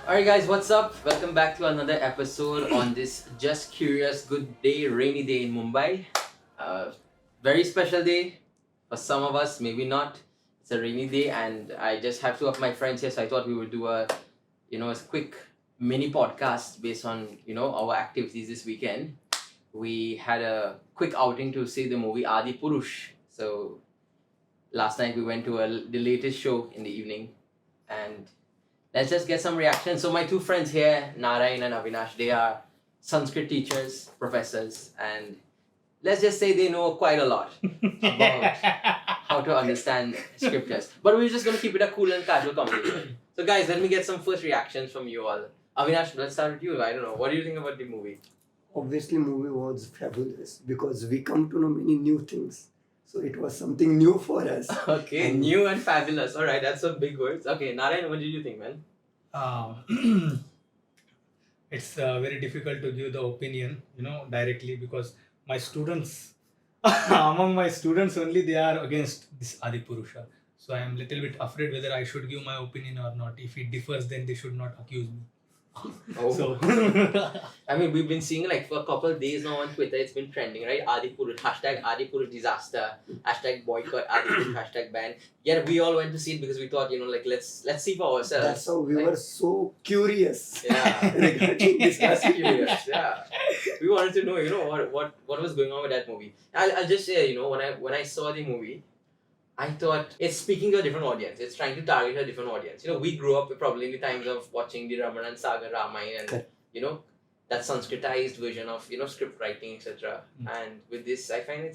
Alright guys, what's up? Welcome back to another episode on this just curious good day, rainy day in Mumbai. Very special day for some of us, maybe not. It's a rainy day and I just have two of my friends here, so I thought we would do a quick mini podcast based on, our activities this weekend. We had a quick outing to see the movie Adipurush. So last night we went to the latest show in the evening and let's just get some reaction. So my two friends here, Narayan and Avinash, they are Sanskrit teachers, professors, and let's just say they know quite a lot about how to understand scriptures. But we're just going to keep it a cool and casual conversation. So guys, let me get some first reactions from you all. Avinash, let's start with you. I don't know. What do you think about the movie? Obviously, movie was fabulous because we come to know many new things. So it was something new for us. Okay, new and fabulous. All right, that's some big words. Okay, Narayan, what did you think, man? It's very difficult to give the opinion, directly because my students, among my students only, they are against this Adipurusha. So I am little bit afraid whether I should give my opinion or not. If it differs, then they should not accuse me. Oh. So I mean, we've been seeing like for a couple of days now on Twitter, it's been trending, right? Adipurush, hashtag Adipurush disaster, hashtag boycott, Adipurush, hashtag ban. Yeah, we all went to see it because we thought, let's see for ourselves. That's how we Like, were so curious Yeah. regarding this. That's curious, yeah. We wanted to know, what was going on with that movie. I'll just say, when I saw the movie, I thought it's speaking to a different audience. It's trying to target a different audience. We grew up probably in the times of watching the Ramanan Saga, Ramayana, and Correct. that Sanskritized version of script writing, etc. And with this, I find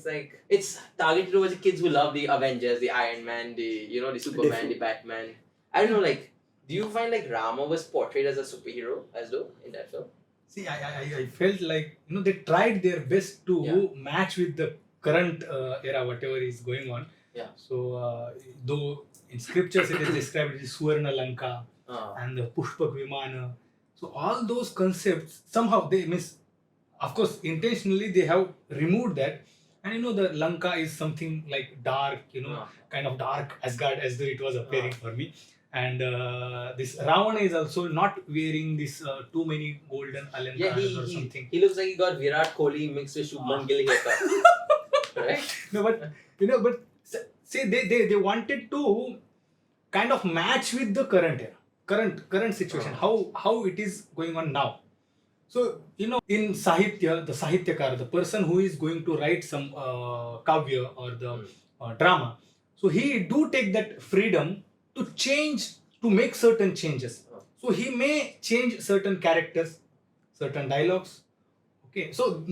it's targeted towards the kids who love the Avengers, the Iron Man, the Superman, Definitely. the Batman. I don't know, do you find Rama was portrayed as a superhero as though in that film? see, I felt like they tried their best to match with the current era, whatever is going on. Yeah. So though in scriptures it is described as Suvarna Lanka Uh, and the Pushpak Vimana. So all those concepts somehow they miss. Of course, intentionally they have removed that, and the Lanka is something like dark, kind of dark Asgard as though it was appearing for me. And this Ravana is also not wearing this too many golden alankaras or something. he looks like he got Virat Kohli mixed with Shubman Gill haircut. Right? No, but say they wanted to kind of match with the current era, current situation, how it is going on now. So in Sahitya, the Sahityakara, the person who is going to write some kavya or the drama, so he do take that freedom to change, to make certain changes. So he may change certain characters, certain dialogues. Okay, so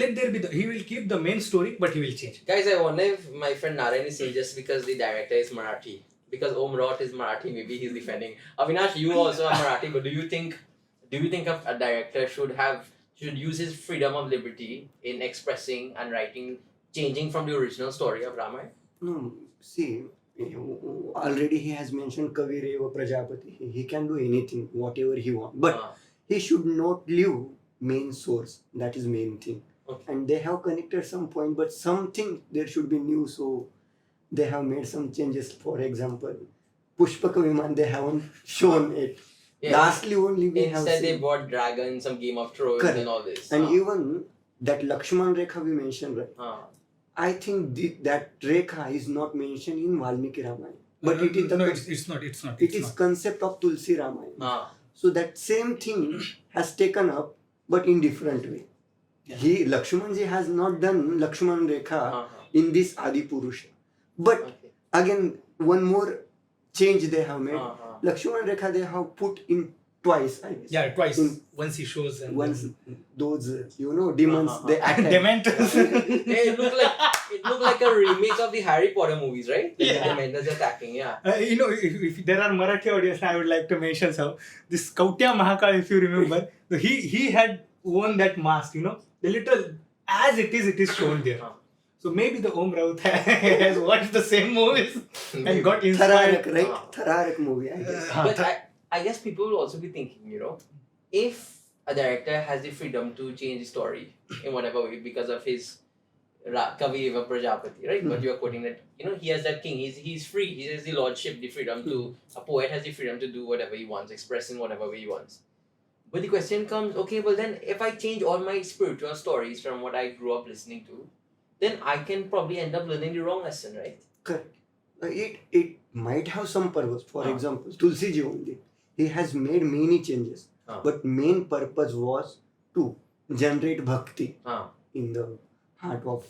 let there be he will keep the main story, but he will change. Guys, I wonder if my friend Narayan is saying just because the director is Marathi. Because Om Rot is Marathi, maybe he's defending. Avinash, you also are Marathi, but do you think a director should use his freedom of liberty in expressing and writing, changing from the original story of Ramayana? No, see, already he has mentioned Kavireva Prajapati. He can do anything, whatever he wants. But he should not leave main source. That is main thing. Okay. And they have connected some point, but something there should be new. So they have made some changes. For example, Pushpaka Viman, they haven't shown it. Yeah. Lastly, only we have Instead, they seen. brought dragons, some Game of Thrones, Correct. and all this. And even that Lakshman Rekha we mentioned, right? I think that Rekha is not mentioned in Valmiki Ramayana. But it is it's not. it is concept of Tulsi Ramayana. So that same thing has taken up, but in different way. Yeah. Lakshmanji has not done Lakshman Rekha in this Adipurusha. But again, one more change they have made. Lakshman Rekha they have put in twice, I guess. Yeah, twice. Once he shows and Once those demons they attack. Dementors. It looked like a remake of the Harry Potter movies, right? The Dementors attacking, yeah. If there are Marathi audience, I would like to mention so this Kautya Mahakal, if you remember, so he had worn that mask. The little as it is shown there. So maybe the Om Raut has watched the same movies and got inspired. Thararak, right? Thararak movie, I guess. But I guess people will also be thinking, if a director has the freedom to change the story in whatever way because of his Kaviva Prajapati, right? But you are quoting that, he has that king. He's free. He has the lordship, the freedom to. A poet has the freedom to do whatever he wants, express in whatever way he wants. But the question comes, okay, well then, if I change all my spiritual stories from what I grew up listening to, then I can probably end up learning the wrong lesson, right? Correct. It might have some purpose. For example, Tulsi ji only. He has made many changes. But main purpose was to generate bhakti in the heart of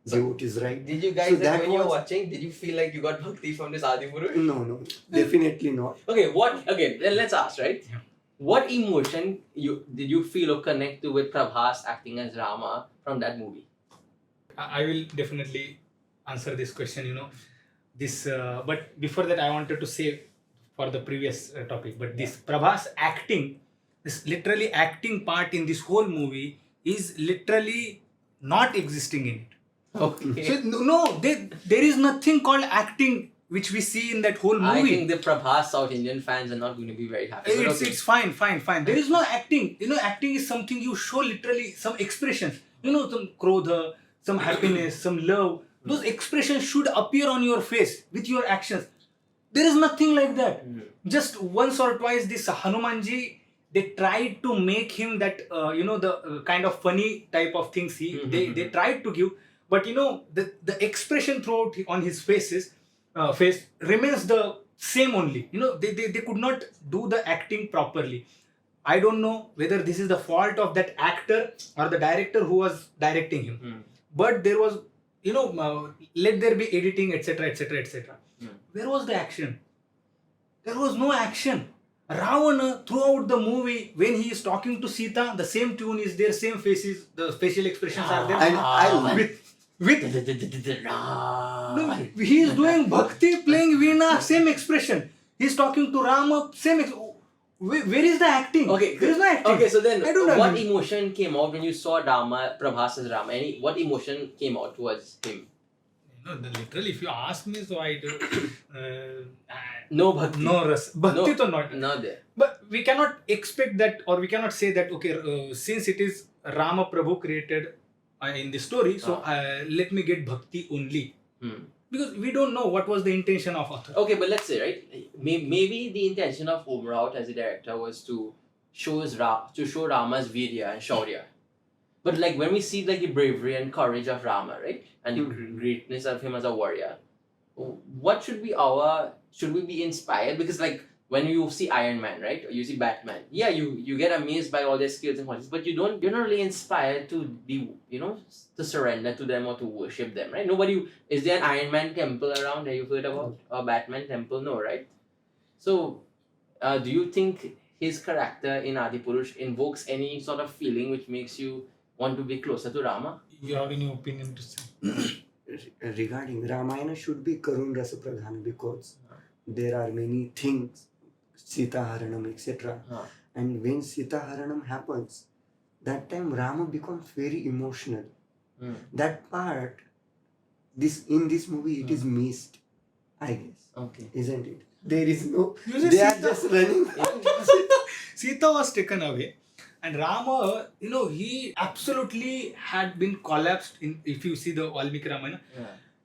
devotees, right? Did you guys, when you were watching, did you feel like you got bhakti from this Adipurush? No, definitely not. Okay, then let's ask, right? Yeah. What emotion did you feel or connect to with Prabhas acting as Rama from that movie? I will definitely answer this question, but before that I wanted to say for the previous topic, but this Prabhas acting, this literally acting part in this whole movie is literally not existing in it. Okay. So there is nothing called acting which we see in that whole movie. I think the Prabhas South Indian fans are not going to be very happy. It's fine. There is no acting. Acting is something you show literally some expressions. Some krodha, some happiness, some love. Those expressions should appear on your face with your actions. There is nothing like that. Just once or twice, this Hanumanji, they tried to make him that, the kind of funny type of things they tried to give. But, the expression throughout on his face remains the same only. They could not do the acting properly. I don't know whether this is the fault of that actor or the director who was directing him. But there was, let there be editing, etc., etc., etc. Where was the action? There was no action. Ravana, throughout the movie, when he is talking to Sita, the same tune is there, same faces, the facial expressions are there. And he is doing bhakti, playing veena, same expression. He is talking to Rama, same where is the acting? Okay, there is no acting. Okay, so then what emotion came out when you saw Prabhas as Rama? What emotion came out towards him? Literally, if you ask me, so I do. No bhakti. No ras. Bhakti to not. Not there. But we cannot expect that, or we cannot say that, okay, since it is Rama Prabhu created in the story, so let me get bhakti only. Because we don't know what was the intention of author. Okay, but let's say, right, maybe the intention of Omraut as a director was to show Rama's virya and shaurya. But like when we see like the bravery and courage of Rama, right, and the greatness of him as a warrior, what should we be inspired? Because like when you see Iron Man, right, or you see Batman, yeah, you get amazed by all their skills and qualities, but you're not really inspired to be, to surrender to them or to worship them, right? Is there an Iron Man temple around that you've heard about? Or Batman temple? No, right? So, do you think his character in Adipurush invokes any sort of feeling which makes you want to be closer to Rama? You have any opinion to say? Regarding Ramayana should be Karun Rasa Pradhan because there are many things, Sita Haranam, etc. And when Sita Haranam happens, that time Rama becomes very emotional. That part, in this movie, it is missed, I guess. Okay. Isn't it? There is no. They are just running. Sita was taken away. And Rama, he absolutely had been collapsed. If you see the Valmiki Ramayana,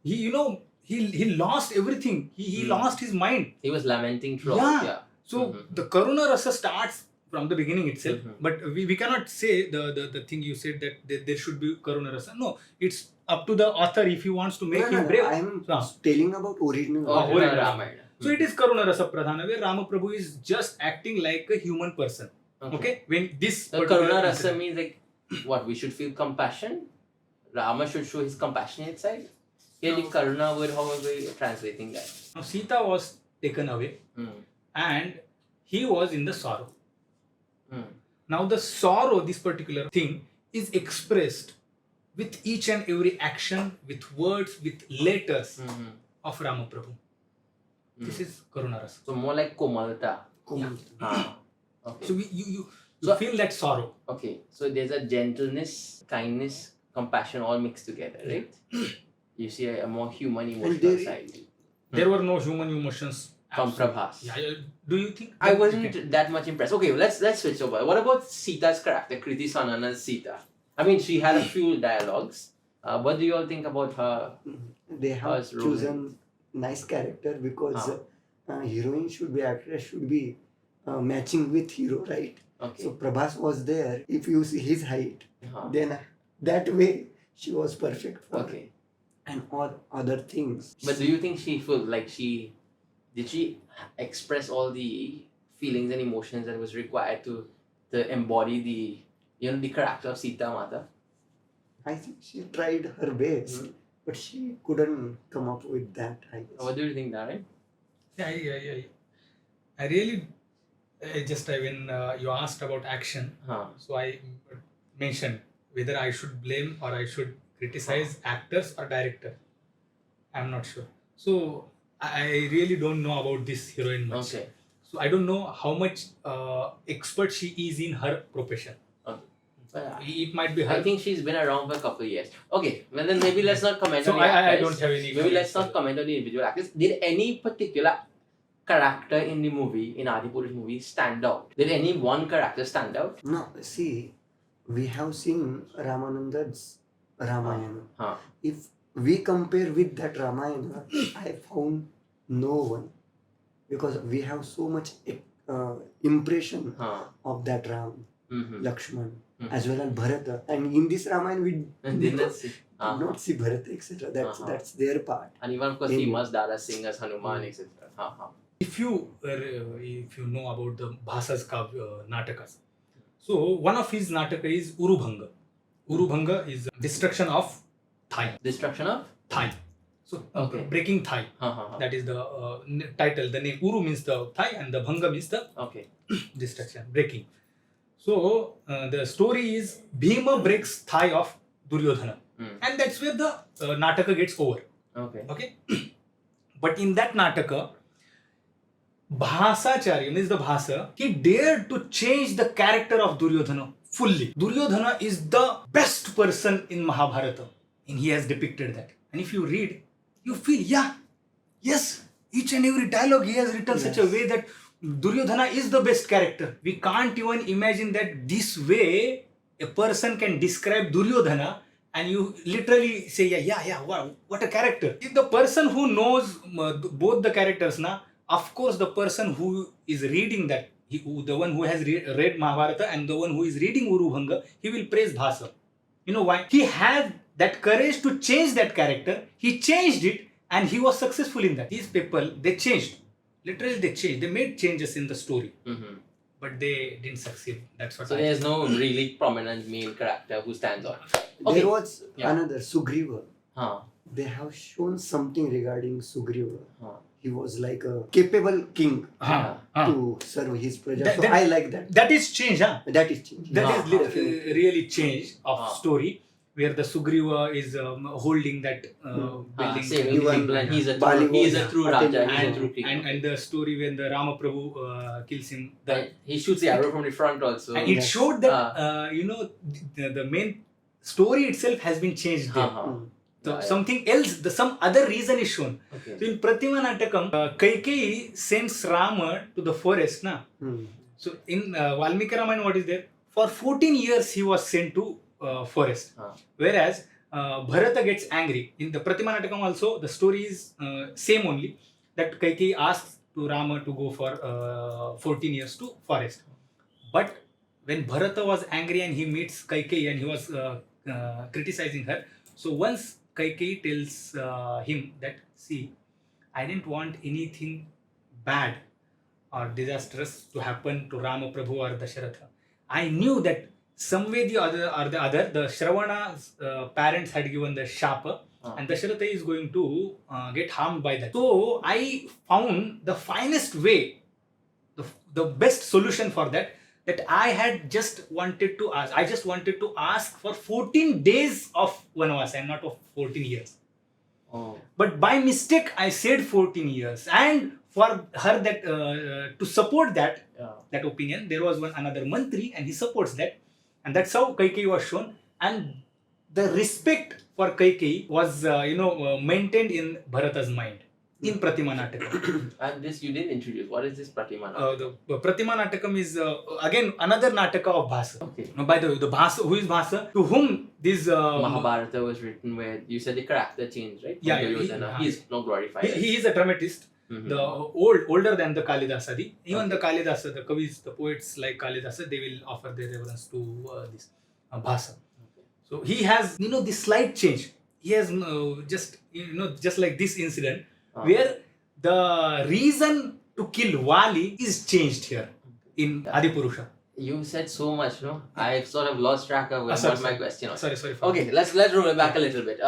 he lost everything. He lost his mind. He was lamenting throughout. Yeah. So the Karuna Rasa starts from the beginning itself. But we cannot say the thing you said that there should be Karuna Rasa. No, it's up to the author if he wants to make him brave. I am telling about original Ramayana. So it is Karuna Rasa Pradhana where Rama Prabhu is just acting like a human person. Okay? When this Karuna Rasa means like what? We should feel compassion. Rama should show his compassionate side. Here the Karuna word, how are we translating that? Now Sita was taken away and he was in the sorrow. Now the sorrow, this particular thing, is expressed with each and every action, with words, with letters of Rama Prabhu. This is Karuna Rasa. So more like Komalta. Yeah. Okay. So you feel that sorrow. Okay. So there's a gentleness, kindness, compassion all mixed together, right? You see a more human emotional side. There were no human emotions from Prabhas. Yeah. Do you think? I wasn't that much impressed. Okay, let's switch over. What about Sita's character, Kriti Sanana's Sita? I mean, she had a few dialogues. What do you all think about her? They have Hers role chosen nice character because heroine should be, actress should be matching with hero, right? Okay. So Prabhas was there. If you see his height, Huh. then that way she was perfect for Okay. it. And all other things. But do you think she felt like did she express all the feelings and emotions that was required to embody the character of Sita Mata? I think she tried her best, but she couldn't come up with that, I guess. What do you think, Narayan? Yeah. I really when you asked about action, so I mentioned whether I should blame or I should criticize actors or director. I'm not sure. So I really don't know about this heroine much. Okay. So I don't know how much expert she is in her profession. It might be her. I think she's been around for a couple of years. Okay, well then maybe let's not comment So on the actors. I don't have any. Maybe let's not comment on the individual actors. Did any particular character in the movie, in Adipurush movie, stand out? Did any one character stand out? No, see, we have seen Ramananda's Ramayana. If we compare with that Ramayana, I found no one, because we have so much impression of that Ram, Lakshman, as well as Bharata, and in this Ramayana we did not see. did not see Bharata, etc. That's their part. And even of course famous Dara Singh as Hanuman, etc. If you know about the Bhasas Natakas, so one of his Nataka is Urubhanga. Urubhanga is destruction of thigh. Destruction of thigh. So breaking thigh. That is the title. The name Uru means the thigh and the Bhanga means the destruction, breaking. So the story is Bhima breaks thigh of Duryodhana, and that's where the Nataka gets over. Okay. But in that Nataka, Bhasacharya means the Bhasa, he dared to change the character of Duryodhana fully. Duryodhana is the best person in Mahabharata, and he has depicted that. And if you read, you feel, yes, each and every dialogue he has written such a way that Duryodhana is the best character. We can't even imagine that this way a person can describe Duryodhana and you literally say, wow, what a character. If the person who knows both the characters, of course the person who is reading that, the one who has read Mahabharata and the one who is reading Urubhanga, he will praise Bhasa. You know why? He had that courage to change that character. He changed it and he was successful in that. These people, they changed. Literally they changed. They made changes in the story. But they didn't succeed. That's what. So there's no really prominent male character who stands out. There was another Sugriva. They have shown something regarding Sugriva. He was like a capable king to serve his praja. So I like that. That is change, That is change. That is really change of story, where the Sugriva is holding that building. Saving people, and he's a true Raja. He's a true king. And the story when the Ramaprabhu kills him. He shoots the arrow from the front also. And it showed that, the main story itself has been changed there. So something else, some other reason is shown. So in Pratima Natakam, Kaikeyi sends Rama to the forest. So in Valmiki Ramayana, what is there? For 14 years he was sent to forest. Whereas Bharata gets angry. In the Pratima Natakam also, the story is same only. That Kaikeyi asks to Rama to go for 14 years to forest. But when Bharata was angry and he meets Kaikeyi and he was criticizing her, so once Kaikeyi tells him that, see, I didn't want anything bad or disastrous to happen to Rama Prabhu or Dasharatha. I knew that some way the other, the Shravana's parents had given the shapa, and Dasharatha is going to get harmed by that. So I found the finest way, the best solution for that I had just wanted to ask. I just wanted to ask for 14 days of Vanavas and not of 14 years. But by mistake, I said 14 years. And for her that to support that opinion, there was another mantri and he supports that. And that's how Kaikeyi was shown. And the respect for Kaikeyi was maintained in Bharata's mind. in Pratima Natakam. And this you didn't introduce. What is this Pratima Natakam? The Pratima Natakam is again another Nataka of Bhasa. Okay. By the way, the Bhasa, who is Bhasa? To whom this Mahabharata was written, where you said the character changed, right? Yeah, He's not glorified. He is a dramatist. Mm-hmm. The older than the Kalidasadi. Even the Kalidasa, the Kavis, the poets like Kalidasa, they will offer their reverence to this Bhasa. Okay. So he has, this slight change. He has just like this incident where the reason to kill Wali is changed here in Adipurusha. You said so much, no? I sort of lost track of what my question was. Sorry. Okay, let's roll it back a little bit.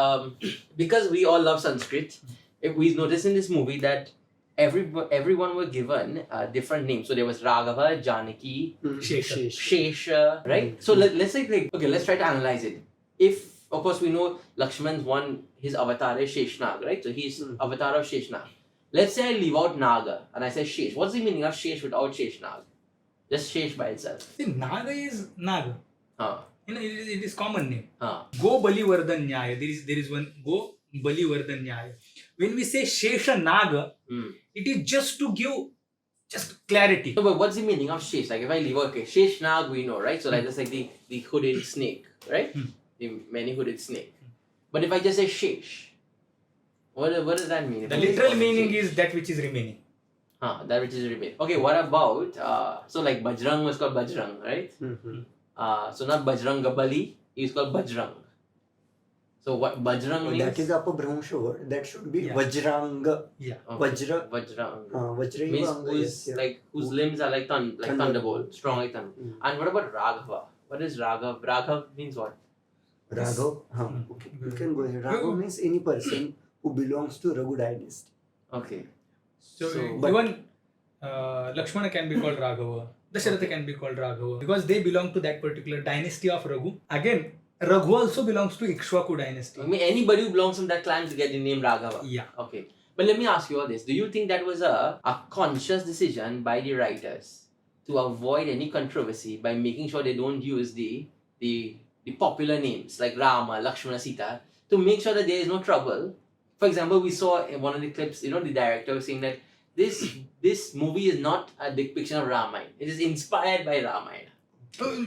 Because we all love Sanskrit, if we notice in this movie that everyone were given different names. So there was Raghava, Janaki, Shesha, right? So let's say let's try to analyze it. If of course we know Lakshman's his avatar is Sheshnag, right? So he's avatar of Sheshnag. Let's say I leave out Naga and I say Shesh. What's the meaning of Shesh without Sheshnag? Just Shesh by itself. See, Naga is Naga. It is common name. Go Bali Vardhan Nyaya. There is one Go Bali Vardhan Nyaya. When we say Shesha Naga, it is just to give just clarity. No, but what's the meaning of Shesh? Like if I leave out, okay, Sheshnag we know, right? So like that's like the hooded snake, right? The many-hooded snake. But if I just say Shesh, what does that mean? The literal meaning is that which is remaining. That which is remaining. Okay, what about so like Bajrang was called Bajrang, right? So not Bajrangabali, he is called Bajrang. So what Bajrang means? That is Apabhramsha word. That should be Vajranga. Yeah. Okay. Vajrang means whose limbs are like thunderbolt, strong like thunder. And what about Raghava? What is Raghav? Raghav means what? Raghav. Okay. You can go ahead. Raghav means any person who belongs to Raghu dynasty. Okay. So even Lakshmana can be called Raghava. Dasharatha can be called Raghava because they belong to that particular dynasty of Raghu. Again, Raghu also belongs to Ikshvaku dynasty. I mean, anybody who belongs from that clan to get the name Raghava. Yeah. Okay. But let me ask you all this. Do you think that was a conscious decision by the writers to avoid any controversy by making sure they don't use the popular names like Rama, Lakshmana, Sita to make sure that there is no trouble? For example, we saw in one of the clips, the director was saying that this movie is not a depiction of Ramayana. It is inspired by Ramayana.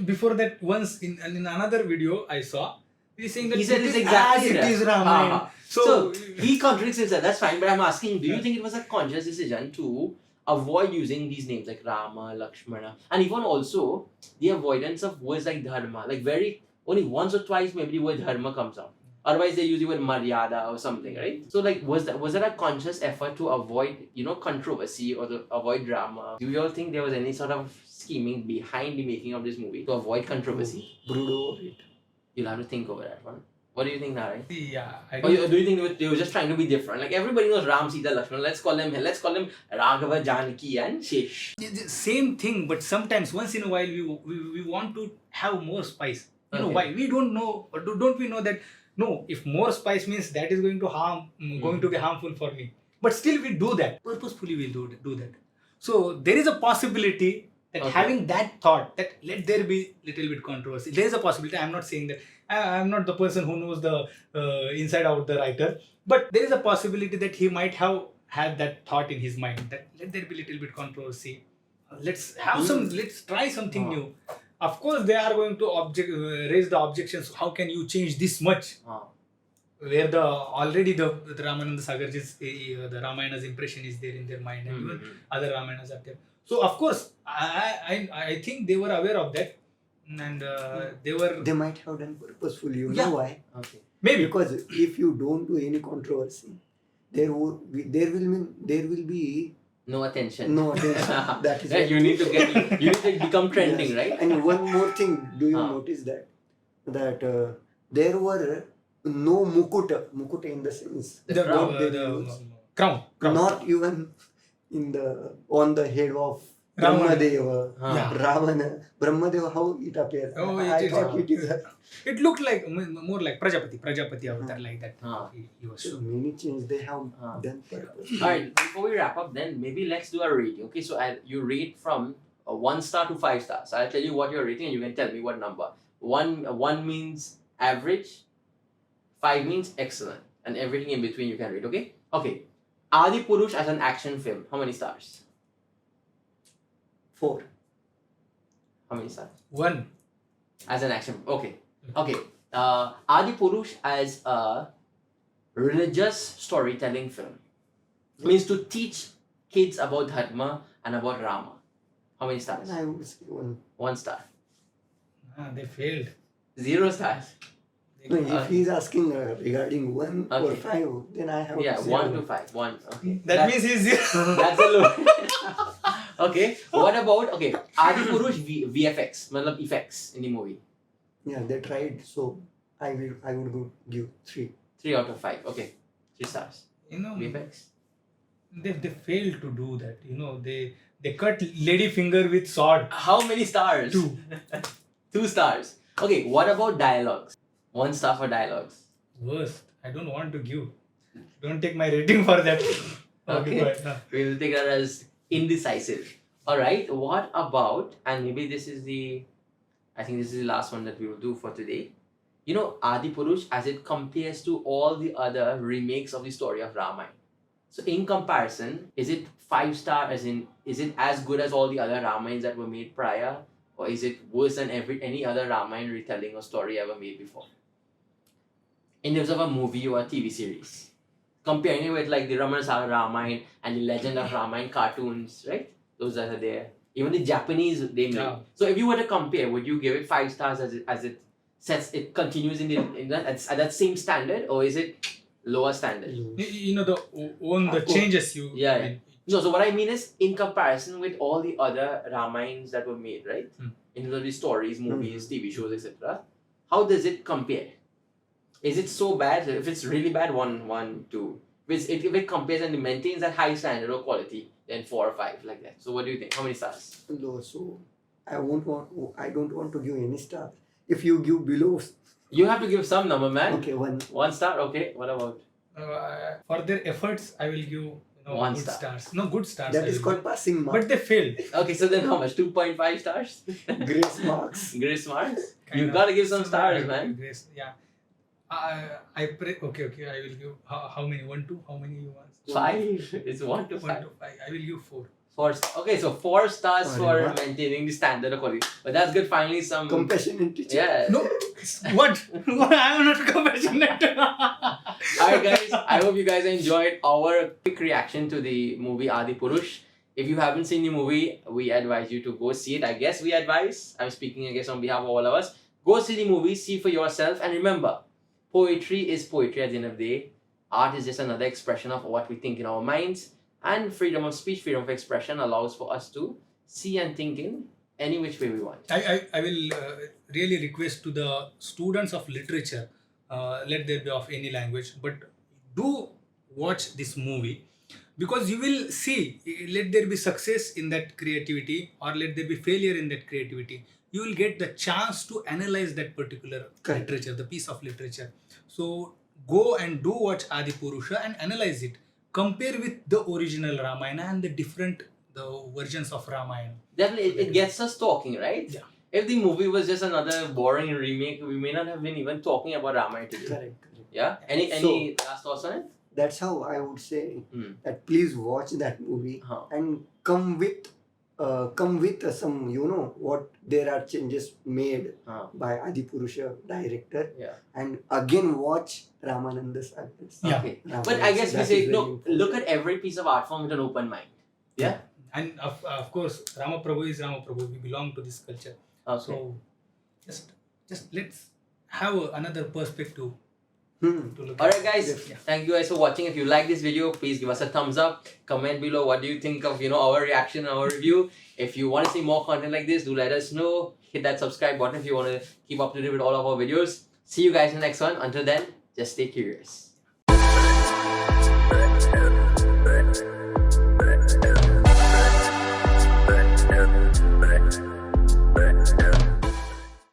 Before that, once in another video I saw, he's saying that he said it's exactly it is Ramayana. So he contradicts himself. That's fine, but I'm asking, do you think it was a conscious decision to avoid using these names like Rama, Lakshmana, and even also the avoidance of words like Dharma? Like only once or twice maybe the word Dharma comes out. Otherwise they use the word Maryada or something, right? So like was that a conscious effort to avoid controversy or to avoid drama? Do you all think there was any sort of scheming behind the making of this movie to avoid controversy? Brood over it. You'll have to think over that one. What do you think, Narayan? Yeah. Or do you think they were just trying to be different? Like everybody knows Ram, Sita, Lakshmana. Let's call them Raghava, Janaki, and Shesh. Same thing, but sometimes once in a while we want to have more spice. Why? We don't know, or don't we know that? No, if more spice means that is going to be harmful for me. But still we do that. Purposefully we do that. So there is a possibility that having that thought that let there be little bit controversy. There is a possibility. I'm not saying that I'm not the person who knows the inside out the writer. But there is a possibility that he might have had that thought in his mind that let there be little bit controversy. Let's try something new. Of course, they are going to raise the objections. How can you change this much? Where already the Ramananda Sagarji's the Ramayana's impression is there in their mind, and even other Ramayanas are there. So of course, I think they were aware of that, and they might have done purposefully. You know why? Okay. Maybe because if you don't do any controversy, there will be no attention. That is right. You need to become trending, yes. right? And one more thing, do you notice that there were no mukuta in the sense the crown, not even on the head of Brahmadeva, Ravana. Brahmadeva, how it appears? I thought it is. It looked like more like Prajapati avatar like that. He was so many changes they have done purpose. Alright, before we wrap up then, maybe let's do a rating. Okay, so you rate from 1 star to 5 stars. So I'll tell you what you're rating and you can tell me what number. 1 means average, 5 means excellent, and everything in between you can rate, okay? Okay, Adipurush as an action film, how many stars? 4. How many stars? 1. As an action film. Okay. Adipurush as a religious storytelling film. Means to teach kids about Dharma and about Rama. How many stars? I would say 1. 1 star. They failed. 0 stars. No, if he's asking regarding 1 or Okay. 5, then I have Yeah, to say 1 to 5. 1. Okay. That means he's That's a low. Okay. What about Adipurush VFX, matlab effects in the movie? Yeah, they tried, so I would give 3. 3 out of 5. Okay. 3 stars. VFX. they failed to do that. They cut lady finger with sword. How many stars? 2. 2 stars. Okay. What about dialogues? 1 star for dialogues. Worst. I don't want to give. Don't take my rating for that. Okay. Go ahead. We will take that as indecisive. Alright, what about, and maybe I think this is the last one that we will do for today. Adipurush as it compares to all the other remakes of the story of Ramayana. So in comparison, is it 5 star as in, is it as good as all the other Ramayans that were made prior? Or is it worse than any other Ramayana retelling or story ever made before? In terms of a movie or a TV series. Comparing it with like the Ramayana Ramayana and the Legend of Ramayana cartoons, right? Those that are there. Even the Japanese they made. Yeah. So if you were to compare, would you give it 5 stars as it continues at that same standard, or is it lower standard? The changes you. Yeah. No, so what I mean is in comparison with all the other Ramayans that were made, right? In terms of the stories, movies, TV shows, etc. How does it compare? Is it so bad? If it's really bad, 1, 2. If it compares and maintains that high standard or quality, then 4 or 5 like that. So what do you think? How many stars? Low, so I don't want to give any stars. If you give below, You have to give some number, man. okay, 1. 1 star. Okay. What about? For their efforts, I will give 1 good star. stars. No, good stars. That I is will called give. passing mark. But they failed. Okay, so then how much? 2.5 stars? Grace marks. Grace marks? Kind You of. gotta give some stars, man. Grace, yeah. I pray. Okay. I will give how many? 1, 2. How many you want? 5. It's 1 to 1 5. to 5. I will give 4. 4. Okay, so 4 stars Sorry, for what? maintaining the standard of quality. But that's good. Finally, some. Compassionate teacher. Yeah. No. What? I am not compassionate. Alright, guys. I hope you guys enjoyed our quick reaction to the movie Adipurush. If you haven't seen the movie, we advise you to go see it. I guess we advise. I'm speaking, I guess, on behalf of all of us. Go see the movie, see for yourself, and remember, poetry is poetry at the end of the day. Art is just another expression of what we think in our minds. And freedom of speech, freedom of expression allows for us to see and think in any which way we want. I will really request to the students of literature, let there be of any language, but do watch this movie, because you will see, let there be success in that creativity or let there be failure in that creativity. You will get the chance to analyze that particular Correct. literature, the piece of literature. So go and do watch Adipurusha and analyze it. Compare with the original Ramayana and the versions of Ramayana. Definitely, it gets us talking, right? Yeah. If the movie was just another boring remake, we may not have been even talking about Ramayana today. Correct. Yeah? Any last thoughts on it? That's how I would say Hmm. that please watch that movie Huh. and come with some, what there are changes made Huh. by Adipurusha director, Yeah. and again watch Ramananda Sagar's. Yeah. Okay. Ramayana. But I guess we That say, is very no, important. look at every piece of art form with an open mind. Yeah? And of course, Rama Prabhu is Rama Prabhu. We belong to this culture. Okay. So just let's have another perspective Hmm. to look Alright, at. guys. Yeah. Thank you guys for watching. If you like this video, please give us a thumbs up. Comment below what do you think of our reaction, our review. If you want to see more content like this, do let us know. Hit that subscribe button if you want to keep up to date with all of our videos. See you guys in the next one. Until then, just stay curious.